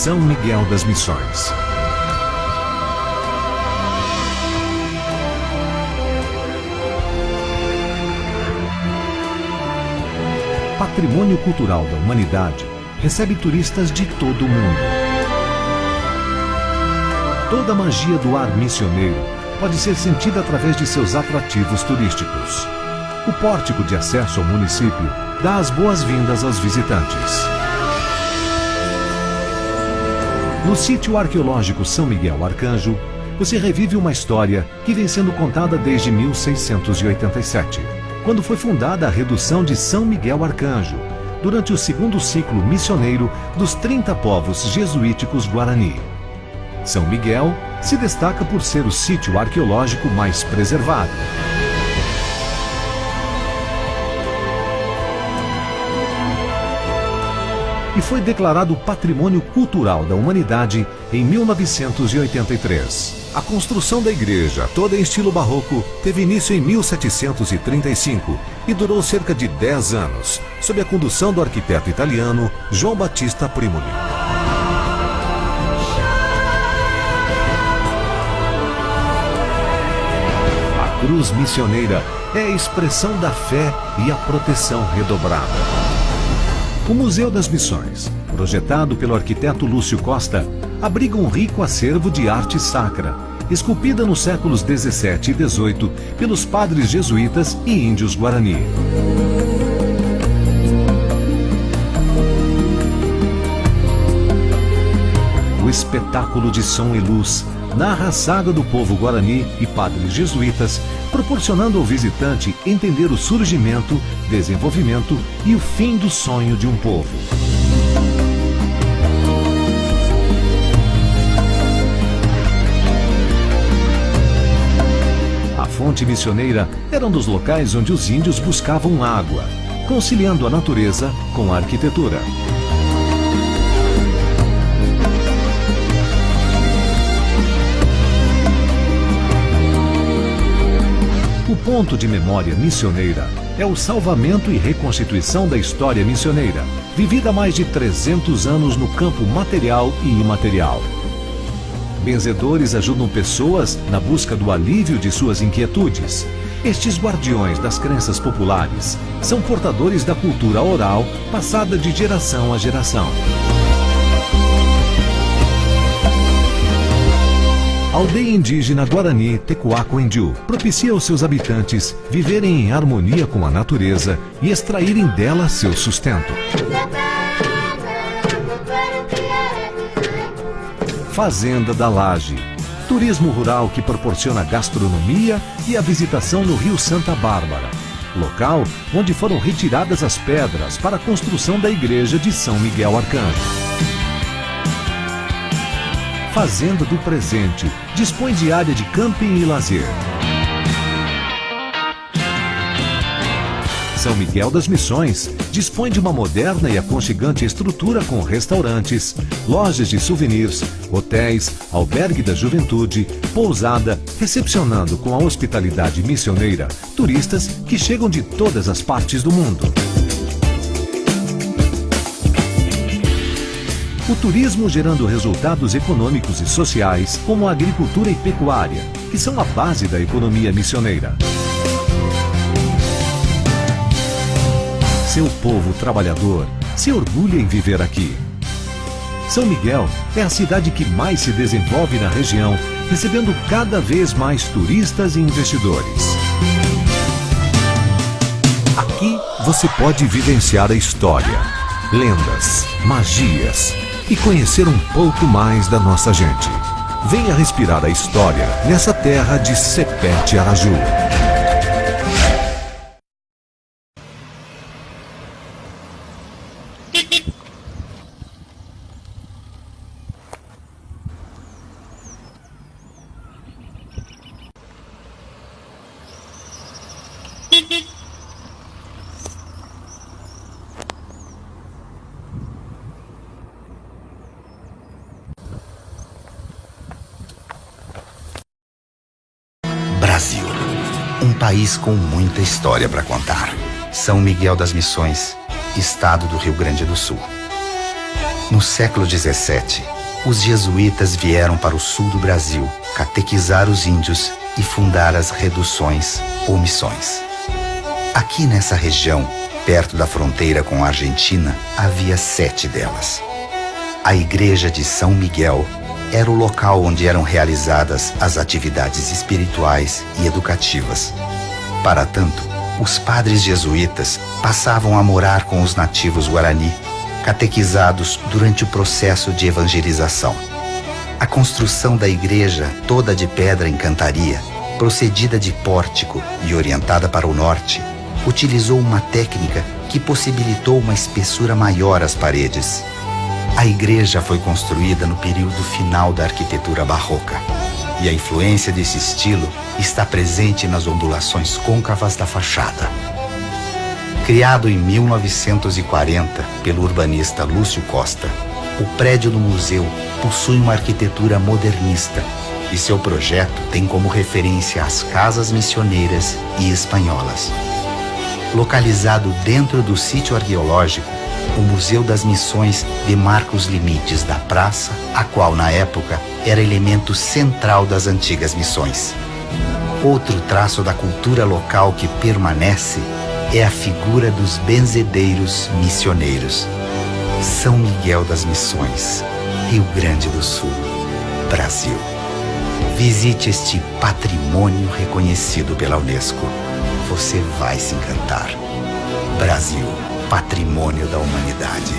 São Miguel das Missões. Patrimônio cultural da humanidade, recebe turistas de todo o mundo. Toda a magia do ar missioneiro pode ser sentida através de seus atrativos turísticos. O pórtico de acesso ao município dá as boas-vindas aos visitantes. No sítio arqueológico São Miguel Arcanjo, você revive uma história que vem sendo contada desde 1687, quando foi fundada a redução de São Miguel Arcanjo, durante o segundo ciclo missioneiro dos 30 povos jesuíticos Guarani. São Miguel se destaca por ser o sítio arqueológico mais preservado. E foi declarado Patrimônio Cultural da Humanidade em 1983. A construção da igreja, toda em estilo barroco, teve início em 1735 e durou cerca de 10 anos, sob a condução do arquiteto italiano João Battista Primoli. A cruz missioneira é a expressão da fé e a proteção redobrada. O Museu das Missões, projetado pelo arquiteto Lúcio Costa, abriga um rico acervo de arte sacra, esculpida nos séculos 17 e 18 pelos padres jesuítas e índios Guarani. O espetáculo de som e luz narra a saga do povo Guarani e padres jesuítas, proporcionando ao visitante entender o surgimento, desenvolvimento e o fim do sonho de um povo. A fonte missioneira era um dos locais onde os índios buscavam água, conciliando a natureza com a arquitetura. O ponto de memória missioneira é o salvamento e reconstituição da história missioneira, vivida há mais de 300 anos no campo material e imaterial. Benzedores ajudam pessoas na busca do alívio de suas inquietudes. Estes guardiões das crenças populares são portadores da cultura oral passada de geração a geração. A aldeia indígena Guarani Tecuaco-Endiu propicia aos seus habitantes viverem em harmonia com a natureza e extraírem dela seu sustento. Fazenda da Laje, turismo rural que proporciona gastronomia e a visitação no Rio Santa Bárbara, local onde foram retiradas as pedras para a construção da igreja de São Miguel Arcanjo. Fazenda do Presente dispõe de área de camping e lazer. São Miguel das Missões dispõe de uma moderna e aconchegante estrutura com restaurantes, lojas de souvenirs, hotéis, albergue da juventude, pousada, recepcionando com a hospitalidade missioneira turistas que chegam de todas as partes do mundo. O turismo gerando resultados econômicos e sociais, como a agricultura e pecuária, que são a base da economia missioneira. Seu povo trabalhador se orgulha em viver aqui. São Miguel é a cidade que mais se desenvolve na região, recebendo cada vez mais turistas e investidores. Aqui você pode vivenciar a história, lendas, magias e conhecer um pouco mais da nossa gente. Venha respirar a história nessa terra de Sepete Araju. Brasil, um país com muita história para contar. São Miguel das Missões, estado do Rio Grande do Sul. No século XVII, os jesuítas vieram para o sul do Brasil catequizar os índios e fundar as reduções ou missões. Aqui nessa região, perto da fronteira com a Argentina, havia 7 delas. A igreja de São Miguel era o local onde eram realizadas as atividades espirituais e educativas. Para tanto, os padres jesuítas passavam a morar com os nativos guarani, catequizados durante o processo de evangelização. A construção da igreja, toda de pedra em cantaria, procedida de pórtico e orientada para o norte, utilizou uma técnica que possibilitou uma espessura maior às paredes. A igreja foi construída no período final da arquitetura barroca, e a influência desse estilo está presente nas ondulações côncavas da fachada. Criado em 1940 pelo urbanista Lúcio Costa, o prédio do museu possui uma arquitetura modernista e seu projeto tem como referência as casas missioneiras e espanholas. Localizado dentro do sítio arqueológico, o Museu das Missões demarca os limites da praça, a qual na época era elemento central das antigas missões. Outro traço da cultura local que permanece é a figura dos benzedeiros missioneiros. São Miguel das Missões, Rio Grande do Sul, Brasil. Visite este patrimônio reconhecido pela Unesco. Você vai se encantar. Brasil, patrimônio da humanidade.